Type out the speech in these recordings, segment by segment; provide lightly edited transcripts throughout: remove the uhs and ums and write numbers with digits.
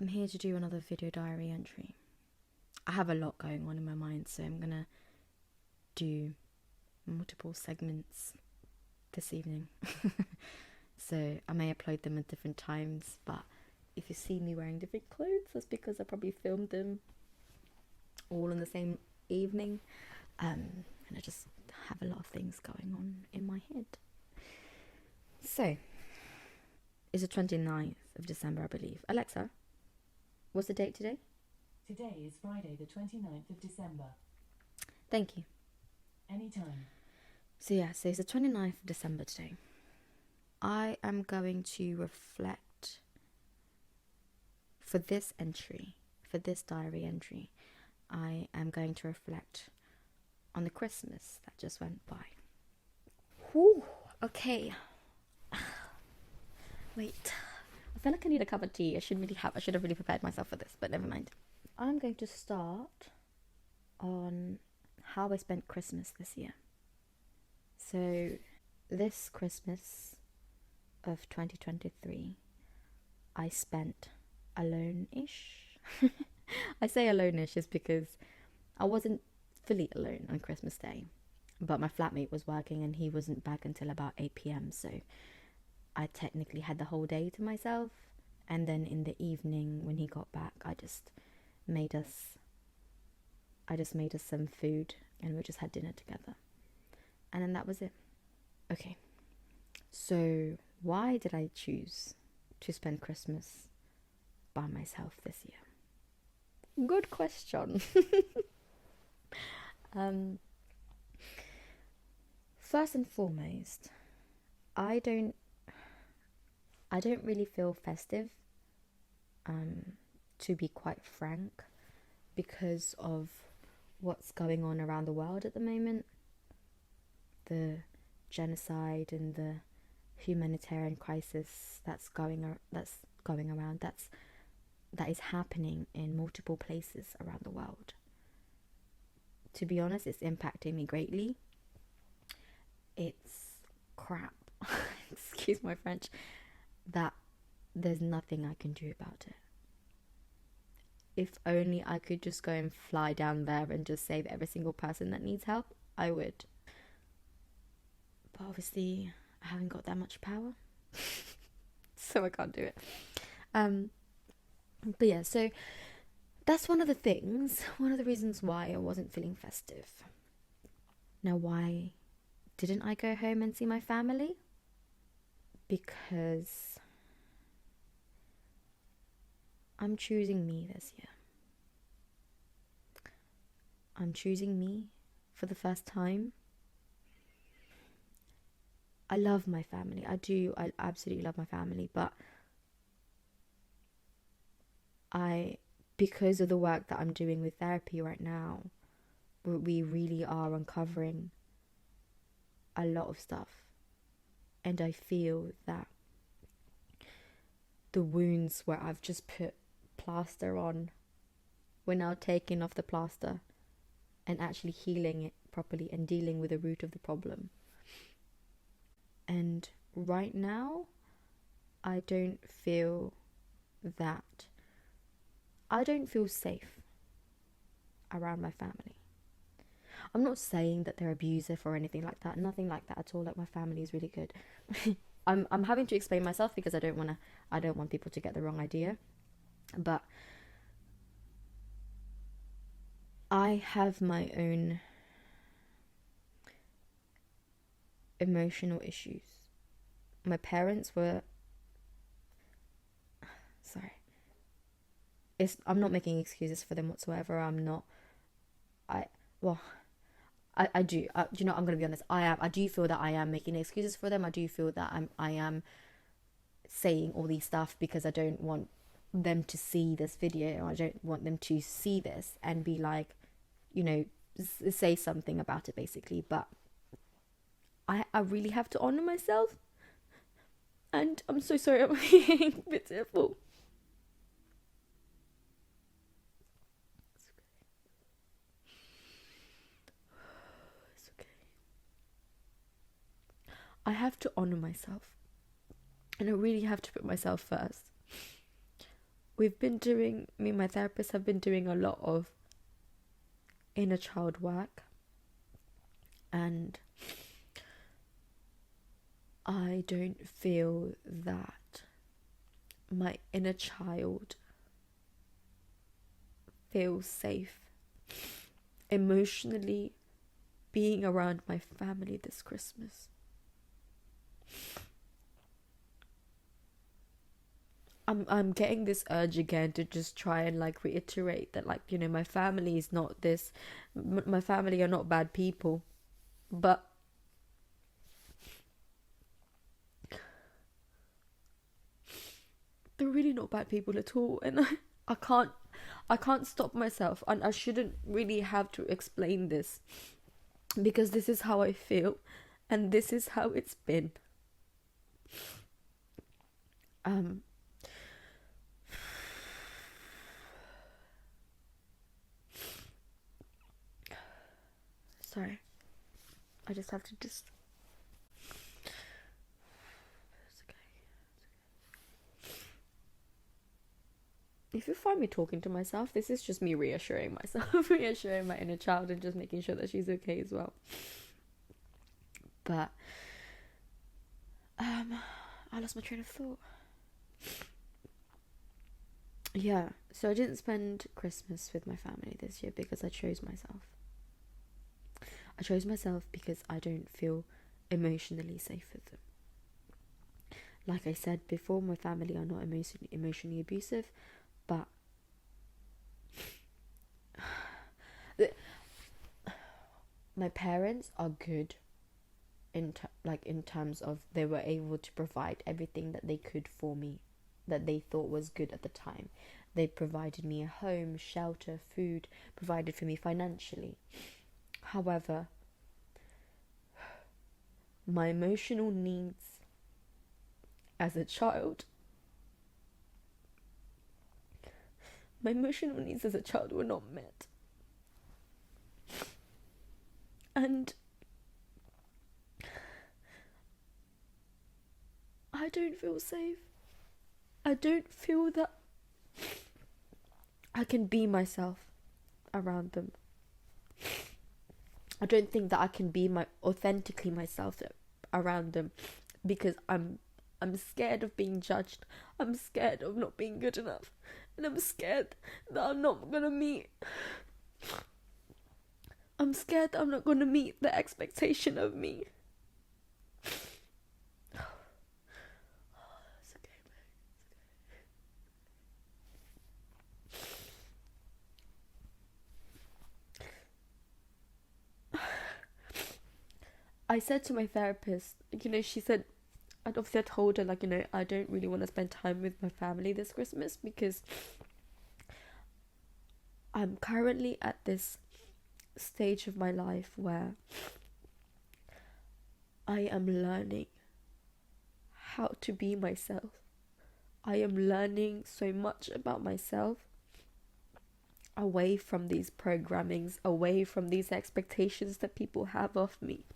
I'm here to do another video diary entry. I have a lot going on in my mind, so I'm gonna do multiple segments this evening. So I may upload them at different times, but if you see me wearing different clothes, that's because I probably filmed them all in the same evening. And I just have a lot of things going on in my head. So, it's the 29th of December, I believe. Alexa, what's the date today? Today is Friday the 29th of December. Thank you. Anytime. So it's the 29th of December today. I am going to reflect for this entry, for this diary entry. I am going to reflect on the Christmas that just went by. Whew, okay. Wait, I feel like I need a cup of tea. I should have really prepared myself for this, but never mind. I'm going to start on how I spent Christmas this year. So, this Christmas of 2023, I spent alone-ish. I say alone-ish just because I wasn't fully alone on Christmas Day, but my flatmate was working and he wasn't back until about 8 p.m, so I technically had the whole day to myself. And then in the evening when he got back, I just made us some food and we just had dinner together. And then that was it. Okay. So why did I choose to spend Christmas by myself this year? Good question. First and foremost, I don't really feel festive, to be quite frank, because of what's going on around the world at the moment. The genocide and the humanitarian crisis that is happening in multiple places around the world. To be honest, it's impacting me greatly. It's crap. Excuse my French. That there's nothing I can do about it. If only I could just go and fly down there and just save every single person that needs help, I would. But obviously, I haven't got that much power. So I can't do it. But yeah, so that's one of the reasons why I wasn't feeling festive. Now, why didn't I go home and see my family? Because I'm choosing me this year. I'm choosing me for the first time. I love my family. I absolutely love my family, but because of the work that I'm doing with therapy right now, we really are uncovering a lot of stuff. And I feel that the wounds where I've just put plaster on, we're now taking off the plaster and actually healing it properly and dealing with the root of the problem. And right now, I don't feel safe around my family. I'm not saying that they're abusive or anything like that. Nothing like that at all. Like, my family is really good. I'm having to explain myself because I don't want people to get the wrong idea. But I have my own emotional issues. My parents were I'm not making excuses for them whatsoever. I do. Do you know, I'm going to be honest. I do feel that I am making excuses for them. I do feel that I am saying all these stuff because I don't want them to see this video. I don't want them to see this and be like, say something about it, basically. But I really have to honor myself. And I'm so sorry, I'm being a bit tearful. I have to honor myself, and I really have to put myself first, me and my therapist have been doing a lot of inner child work, and I don't feel that my inner child feels safe emotionally being around my family this Christmas. I'm getting this urge again to just try and like reiterate that, like, you know, my family is not this, my family are not bad people, but they're really not bad people at all, and I can't stop myself, and I shouldn't really have to explain this, because this is how I feel, and this is how it's been. Sorry, I just have to just. It's okay. If you find me talking to myself, this is just me reassuring myself, reassuring my inner child, and just making sure that she's okay as well. But I lost my train of thought. Yeah, so I didn't spend Christmas with my family this year because I chose myself. I chose myself because I don't feel emotionally safe with them. Like I said before, my family are not emotionally abusive, but my parents are good in terms of they were able to provide everything that they could for me, that they thought was good at the time. They provided me a home, shelter, food, provided for me financially. However, my emotional needs as a child were not met. And I don't feel safe. I don't feel that I can be myself around them. I don't think that I can be authentically myself around them, because I'm scared of being judged. I'm scared of not being good enough, and I'm scared that I'm not gonna meet the expectation of me. It's okay, I said to my therapist, you know, she said, and obviously I told her, like, you know, I don't really want to spend time with my family this Christmas because I'm currently at this stage of my life where I am learning how to be myself. I am learning so much about myself away from these programmings, away from these expectations that people have of me.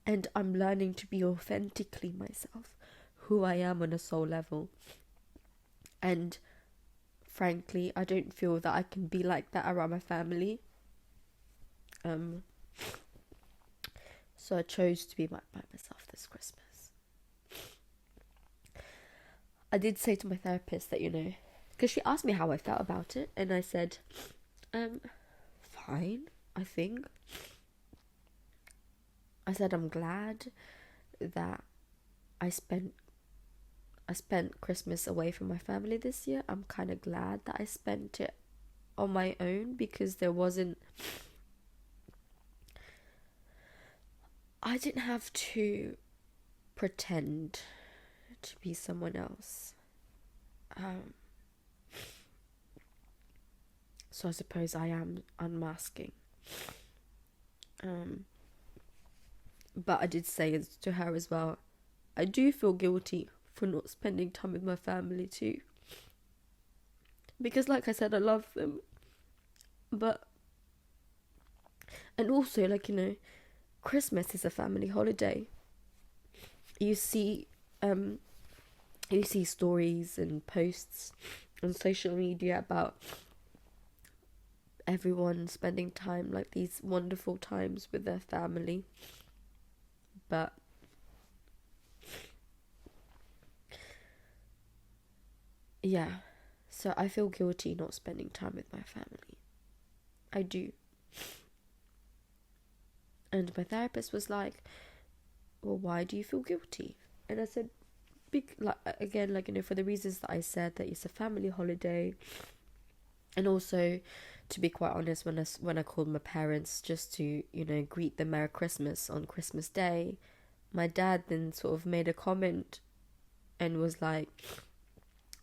And I'm learning to be authentically myself, who I am on a soul level. And frankly, I don't feel that I can be like that around my family. So I chose to be by myself this Christmas. I did say to my therapist that, you know, because she asked me how I felt about it, and I said, fine, I think. I said I'm glad that I spent Christmas away from my family this year. I'm kind of glad that I spent it on my own, because I didn't have to pretend to be someone else. So I suppose I am unmasking. But I did say to her as well, I do feel guilty for not spending time with my family too. Because like I said, I love them. And also, like, you know, Christmas is a family holiday. You see you see stories and posts on social media about everyone spending time, like these wonderful times with their family. But yeah, so I feel guilty not spending time with my family. I do. And my therapist was like, well, why do you feel guilty? And I said, for the reasons that I said, that it's a family holiday. And also, to be quite honest, when I called my parents just to, greet them Merry Christmas on Christmas Day, my dad then sort of made a comment and was like,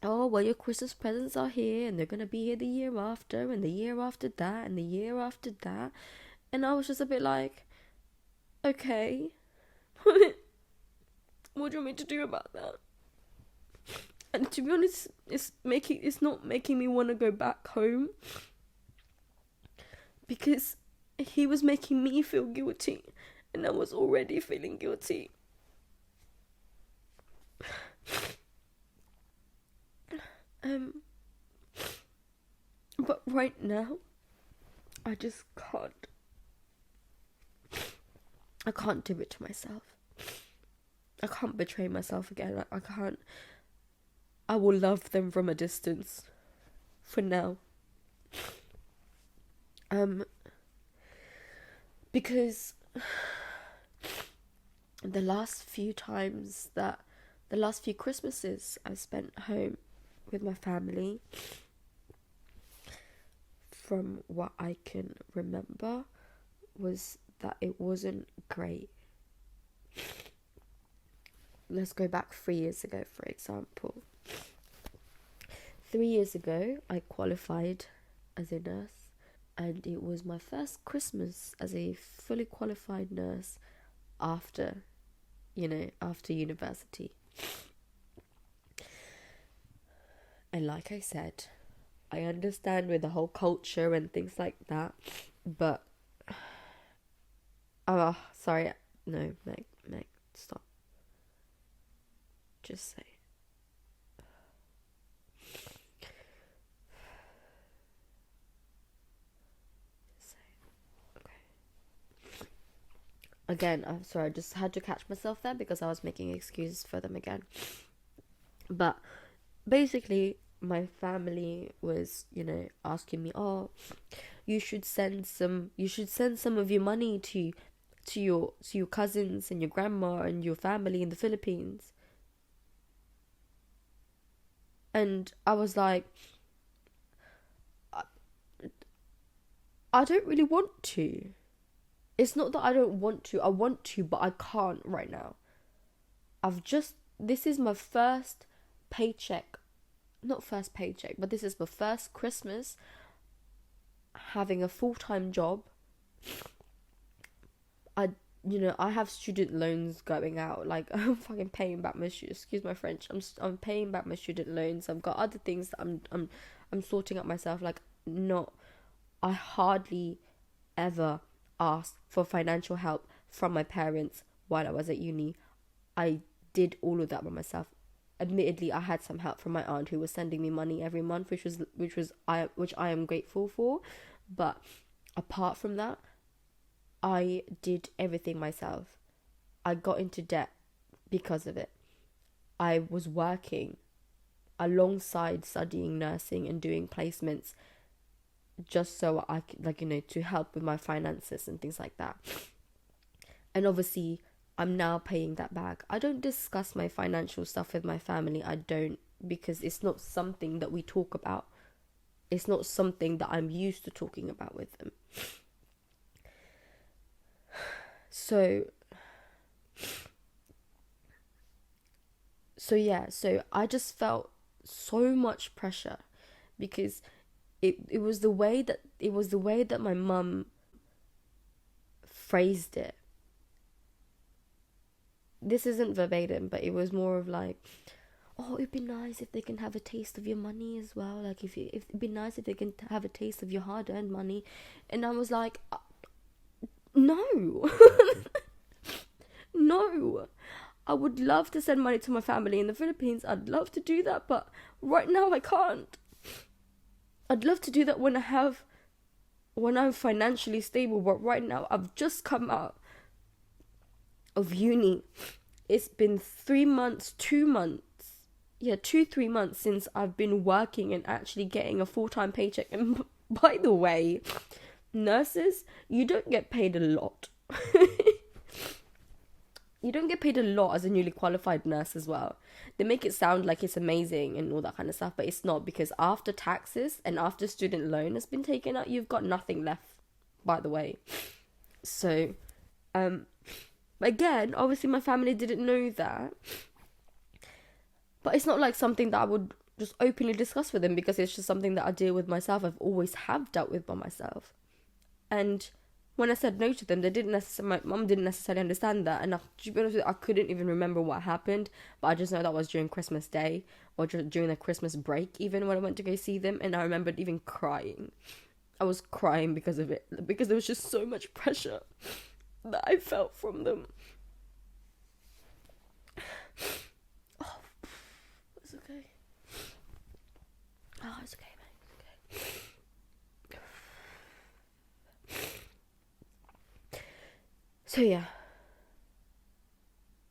oh, well, your Christmas presents are here and they're going to be here the year after and the year after that and the year after that. And I was just a bit like, okay, what do you want me to do about that? And to be honest, it's not making me want to go back home, because he was making me feel guilty and I was already feeling guilty. But right now, I just can't. I can't do it to myself. I can't betray myself again. I can't. I will love them from a distance. For now. Because the last few Christmases I spent home with my family, from what I can remember, was that it wasn't great. Let's go back 3 years ago, for example. 3 years ago, I qualified as a nurse, and it was my first Christmas as a fully qualified nurse after university. And like I said, I understand with the whole culture and things like that, but sorry, no, Meg, stop. Just say. Okay. Again, I'm sorry, I just had to catch myself there because I was making excuses for them again. But basically, my family was, asking me, oh, you should send some of your money to your cousins and your grandma and your family in the Philippines. And I was like, I don't really want to. It's not that I don't want to. I want to, but I can't right now. This is my first paycheck. Not first paycheck, but this is my first Christmas having a full-time job. I have student loans going out. Like, I'm fucking paying back my excuse my French. I'm paying back my student loans. I've got other things that I'm sorting out myself. Like, I hardly ever asked for financial help from my parents while I was at uni. I did all of that by myself. Admittedly, I had some help from my aunt who was sending me money every month, which I am grateful for. But apart from that, I did everything myself. I got into debt because of it. I was working alongside studying nursing and doing placements just so I could, to help with my finances and things like that. And obviously, I'm now paying that back. I don't discuss my financial stuff with my family. I don't, because it's not something that we talk about. It's not something that I'm used to talking about with them. So I just felt so much pressure because it was the way that my mum phrased it. This isn't verbatim, but it was more of like, oh, it'd be nice if they can have a taste of your money as well. Like, if it'd be nice if they can have a taste of your hard-earned money. And I was like, no. No. I would love to send money to my family in the Philippines. I'd love to do that, but right now I can't. I'd love to do that when I'm financially stable, but right now I've just come out of uni. It's been 3 months, 2 months. Yeah, 3 months since I've been working and actually getting a full-time paycheck. And by the way, nurses, you don't get paid a lot. You don't get paid a lot as a newly qualified nurse as well. They make it sound like it's amazing and all that kind of stuff, but it's not, because after taxes and after student loan has been taken out, you've got nothing left, by the way. So, again, obviously my family didn't know that, but it's not like something that I would just openly discuss with them, because it's just something that I deal with myself. I've always have dealt with by myself. And when I said no to them, my mum didn't necessarily understand that. And to be honest with you, I couldn't even remember what happened, but I just know that was during Christmas Day, or during the Christmas break, even when I went to go see them. And I remembered even crying. I was crying because of it, because there was just so much pressure that I felt from them. Oh, it's okay. Oh, it's okay, mate. It's okay. So yeah,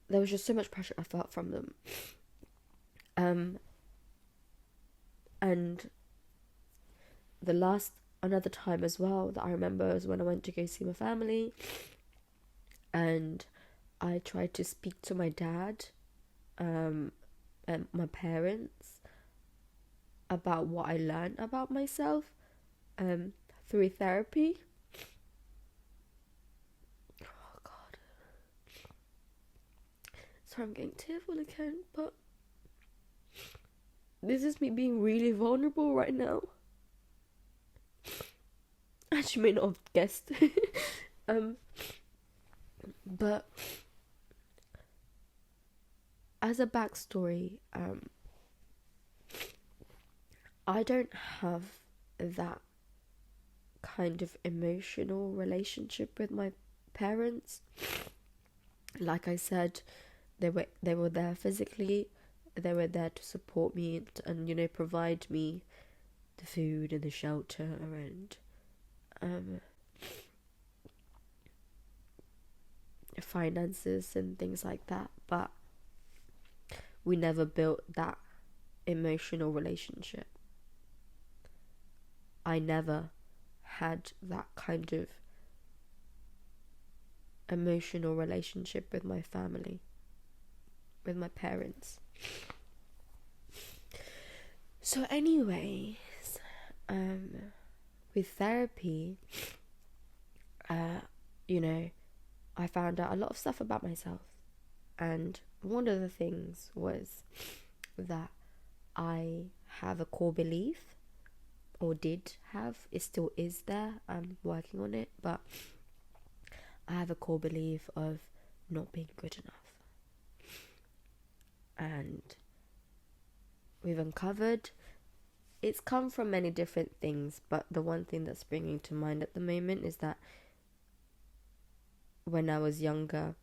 there was just so much pressure I felt from them. And another time as well that I remember was when I went to go see my family, and I tried to speak to my dad, and my parents, about what I learned about myself, through therapy. I'm getting tearful again, but this is me being really vulnerable right now. As you may not have guessed. But as a backstory, I don't have that kind of emotional relationship with my parents. Like I said, they were there physically. They were there to support me and provide me the food and the shelter and finances and things like that. But we never built that emotional relationship. I never had that kind of emotional relationship with my family, with my parents. So anyways, with therapy, I found out a lot of stuff about myself. And one of the things was that I have a core belief, or did have, it still is there, I'm working on it, but I have a core belief of not being good enough. And we've uncovered, it's come from many different things, but the one thing that's springing to mind at the moment is that when I was younger,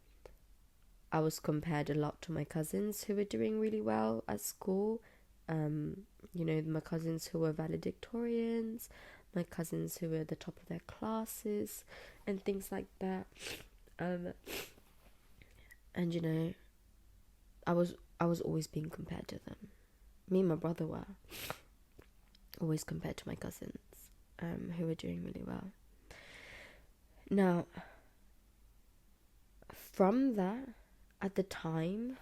I was compared a lot to my cousins who were doing really well at school. My cousins who were valedictorians, my cousins who were at the top of their classes, and things like that. And I was always being compared to them. Me and my brother were always compared to my cousins, who were doing really well. Now, from that, at the time,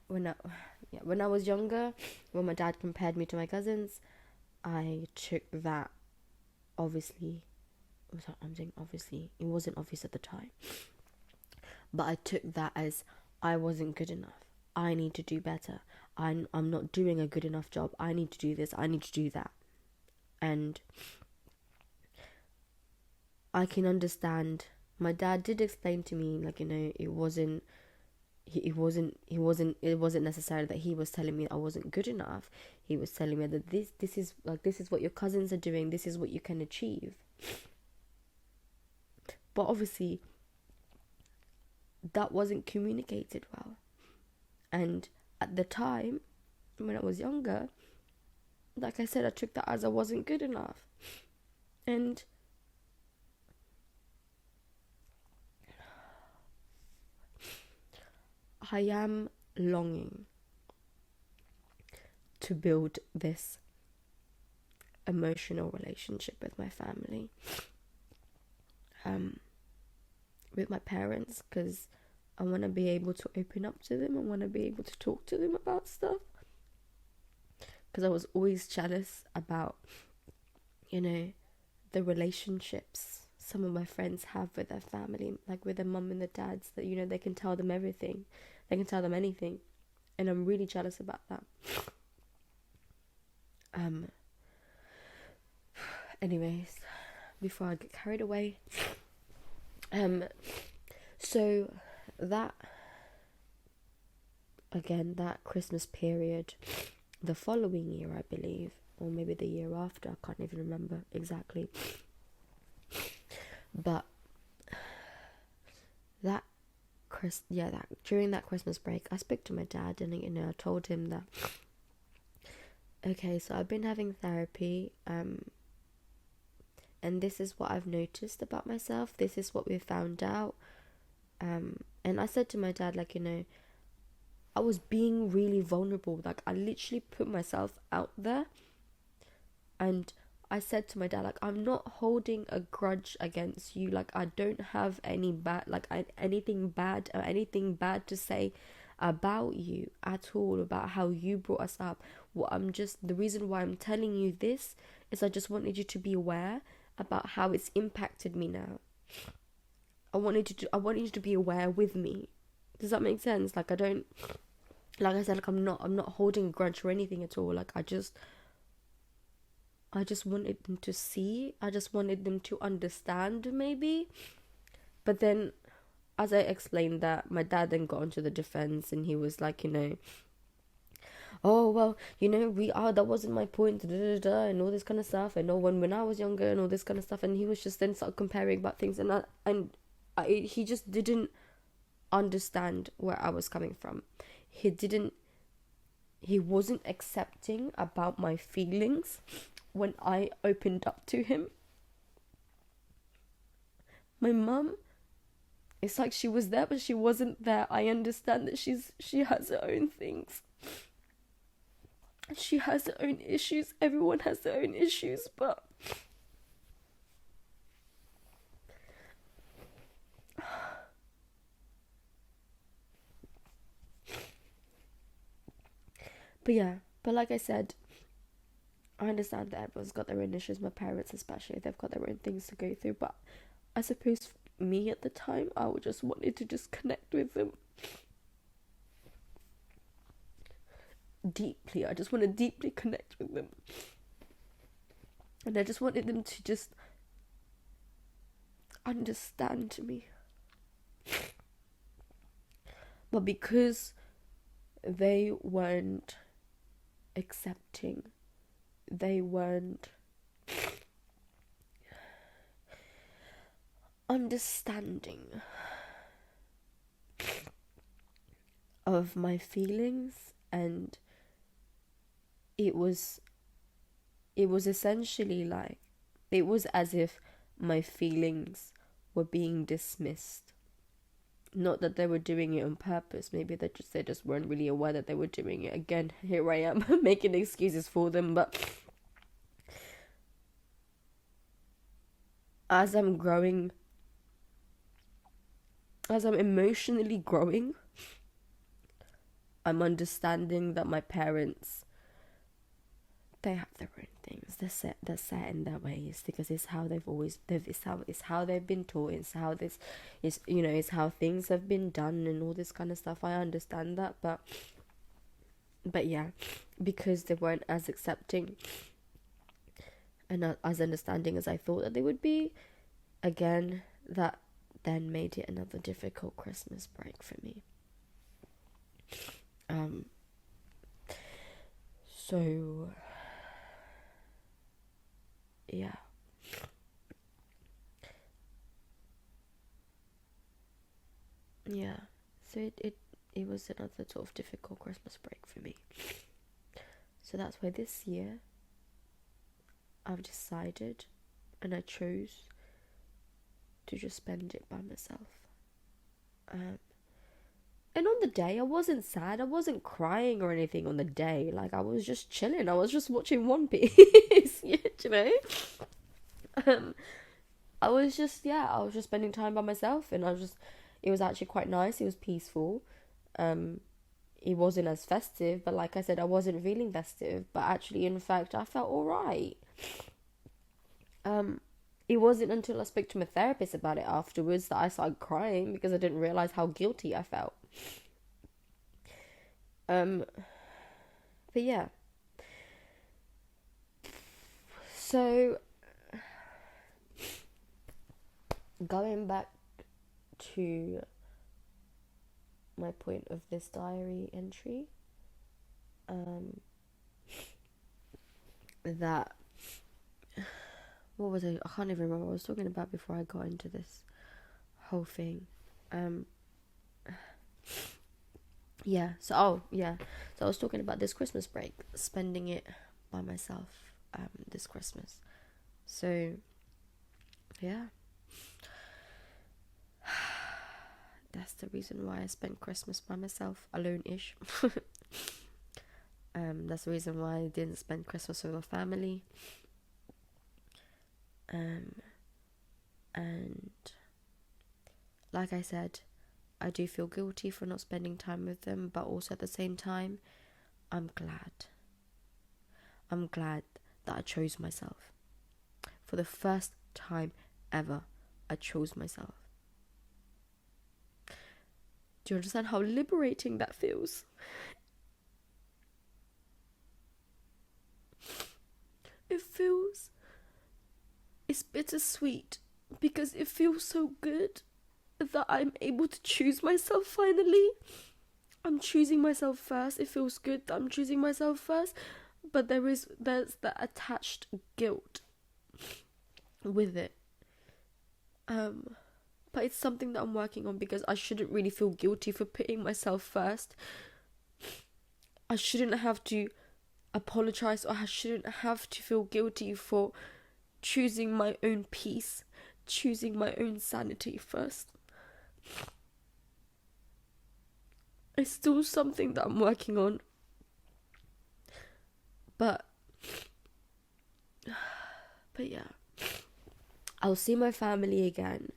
when I was younger, when my dad compared me to my cousins, I took that, obviously, I'm saying obviously, it wasn't obvious at the time, but I took that as I wasn't good enough. I need to do better. I'm not doing a good enough job. I need to do this. I need to do that. And I can understand. My dad did explain to me, it wasn't necessarily that he was telling me I wasn't good enough. He was telling me that this is what your cousins are doing. This is what you can achieve. But obviously, that wasn't communicated well. And at the time, when I was younger, like I said, I took that as I wasn't good enough. And I am longing to build this emotional relationship with my family, with my parents, because I want to be able to open up to them. I want to be able to talk to them about stuff, because I was always jealous about, the relationships some of my friends have with their family, like with their mum and their dads, that, they can tell them everything, they can tell them anything, and I'm really jealous about that. Anyways, before I get carried away, so that Christmas period, the following year, I believe, or maybe the year after, I can't even remember exactly, but during that Christmas break, I spoke to my dad, and I told him that, okay, so I've been having therapy, and this is what I've noticed about myself, this is what we found out, and I said to my dad, like, I was being really vulnerable, like, I literally put myself out there, and I said to my dad, like, I'm not holding a grudge against you, like, I don't have anything bad to say about you at all, about how you brought us up. The reason why I'm telling you this is I just wanted you to be aware about how it's impacted me now. I wanted you to be aware with me. Does that make sense? Like, I don't, like I said, like, I'm not holding a grudge or anything at all. Like, I just wanted them to see. I just wanted them to understand, maybe. But then, as I explained that, my dad then got onto the defense, and he was like, oh, well, that wasn't my point, and all this kind of stuff, and when I was younger, and all this kind of stuff, and he was just then started comparing about things, and he just didn't understand where I was coming from. He wasn't accepting about my feelings when I opened up to him. My mum, it's like she was there, but she wasn't there. I understand that she has her own things. She has her own issues. Everyone has their own issues, but but like I said, I understand that everyone's got their own issues, my parents especially, they've got their own things to go through, but I suppose me at the time, I just wanted to just connect with them deeply. I just want to deeply connect with them, and I just wanted them to just understand me. But because they weren't accepting, they weren't understanding of my feelings, and it was essentially like, it was as if my feelings were being dismissed. Not that they were doing it on purpose, maybe they just weren't really aware that they were doing it. Again, here I am making excuses for them, but as I'm emotionally growing, I'm understanding that my parents, they have their own things. They're set in their ways, because it's how it's how they've been taught. It's how this is, it's how things have been done, and all this kind of stuff. I understand that, but yeah, because they weren't as accepting and as understanding as I thought that they would be, again, that then made it another difficult Christmas break for me. So yeah. So it it was another sort of difficult Christmas break for me. So that's why this year I've decided and I chose to just spend it by myself. And on the day, I wasn't sad. I wasn't crying or anything on the day. Like, I was just chilling. I was just watching One Piece, you know? I was just spending time by myself. And it was actually quite nice. It was peaceful. It wasn't as festive. But like I said, I wasn't feeling festive. But actually, in fact, I felt all right. It wasn't until I spoke to my therapist about it afterwards that I started crying because I didn't realize how guilty I felt. But yeah. So, going back to my point of this diary entry, that, what was I can't even remember what I was talking about before I got into this whole thing. So I was talking about this Christmas break, spending it by myself this Christmas. So yeah, that's the reason why I spent Christmas by myself, alone-ish. That's the reason why I didn't spend Christmas with my family. And like I said, I do feel guilty for not spending time with them, but also at the same time, I'm glad. I'm glad that I chose myself. For the first time ever, I chose myself. Do you understand how liberating that feels? It's bittersweet because it feels so good that I'm able to choose myself finally. I'm choosing myself first. It feels good that I'm choosing myself first, but there's the attached guilt with it. But it's something that I'm working on because I shouldn't really feel guilty for putting myself first. I shouldn't have to apologize, or I shouldn't have to feel guilty for choosing my own peace, choosing my own sanity first. It's still something that I'm working on. But yeah. I'll see my family again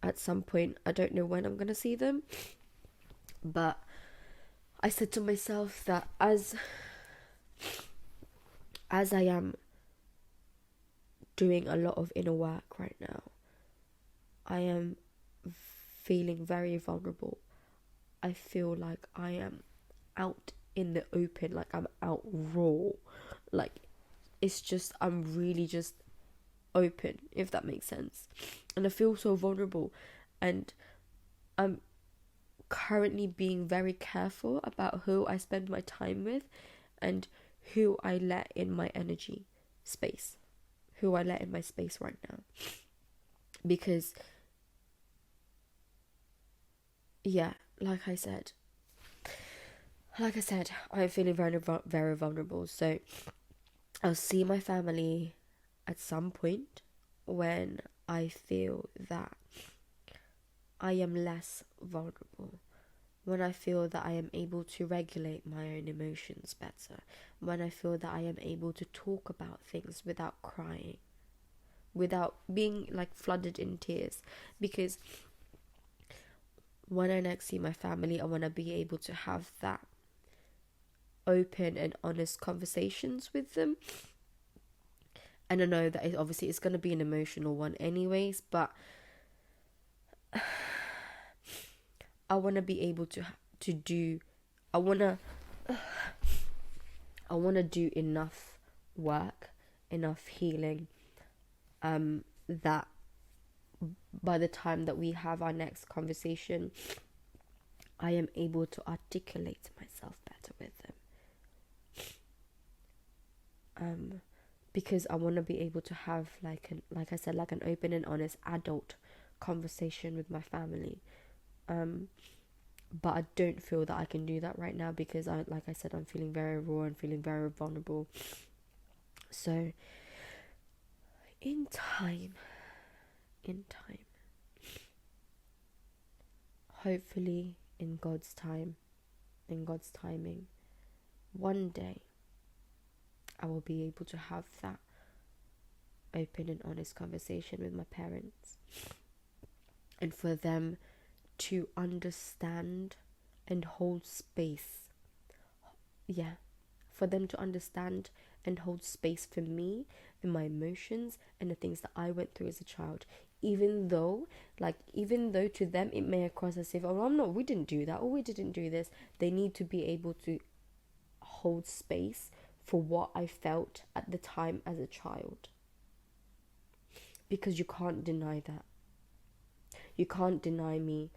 at some point. I don't know when I'm going to see them. But I said to myself that as I am doing a lot of inner work right now, I am feeling very vulnerable. I feel like I am out in the open, like I'm out raw. Like, it's just, I'm really just open, if that makes sense. And I feel so vulnerable. And I'm currently being very careful about who I spend my time with and who I let in my energy space. Who I let in my space right now. Because, yeah, like I said, I'm feeling very, very vulnerable. So I'll see my family at some point when I feel that I am less vulnerable. When I feel that I am able to regulate my own emotions better. When I feel that I am able to talk about things without crying. Without being like flooded in tears. Because when I next see my family, I want to be able to have that open and honest conversations with them. And I know that obviously it's going to be an emotional one anyways, but I want to be able to do, I want to do enough work, enough healing, that by the time that we have our next conversation, I am able to articulate myself better with them. Because I want to be able to have like an open and honest adult conversation with my family. But I don't feel that I can do that right now because like I said, I'm feeling very raw and feeling very vulnerable. So in time, hopefully in God's time, in God's timing, one day I will be able to have that open and honest conversation with my parents, and for them to understand and hold space. Yeah, for them to understand and hold space for me and my emotions and the things that I went through as a child. Even though to them it may cross as if, oh, we didn't do that, or we didn't do this. They need to be able to hold space for what I felt at the time as a child. Because you can't deny that. You can't deny me.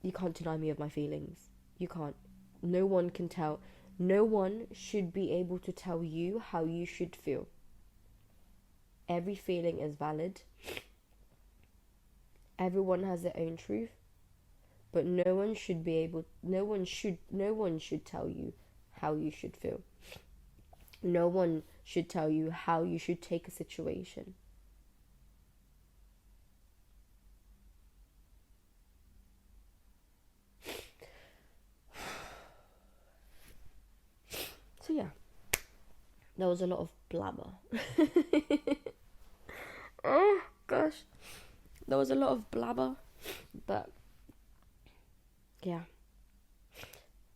You can't deny me of my feelings. You can't. No one can tell. No one should be able to tell you how you should feel. Every feeling is valid. Everyone has their own truth. But no one should tell you how you should feel. No one should tell you how you should take a situation. So yeah, there was a lot of blabber. Oh gosh, there was a lot of blabber, but yeah,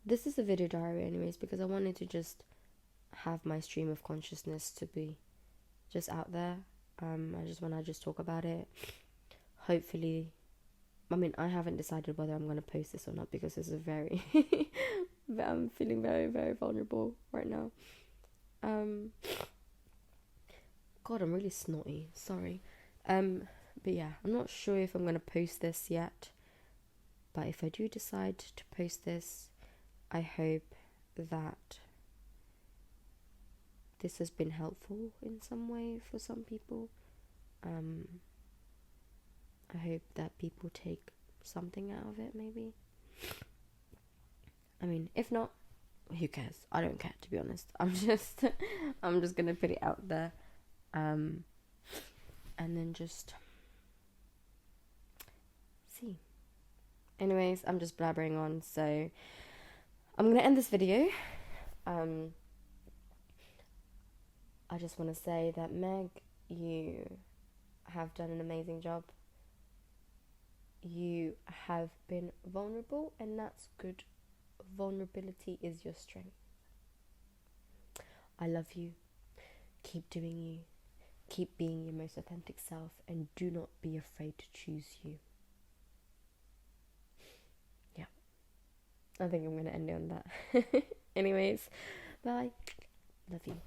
this is a video diary anyways, because I wanted to just have my stream of consciousness to be just out there. I just want to just talk about it. Hopefully, I mean, I haven't decided whether I'm going to post this or not, because this is very I'm feeling very, very vulnerable right now. God, I'm really snotty, sorry. But yeah, I'm not sure if I'm going to post this yet, but if I do decide to post this, I hope that this has been helpful in some way for some people. I hope that people take something out of it, maybe. I mean, if not, who cares? I don't care, to be honest. I'm just gonna put it out there, and then just see. Anyways, I'm just blabbering on, so I'm gonna end this video. I just want to say that, Meg, you have done an amazing job. You have been vulnerable, and that's good. Vulnerability is your strength. I love you. Keep doing you. Keep being your most authentic self, and do not be afraid to choose you. Yeah. I think I'm going to end it on that. Anyways, bye. Love you.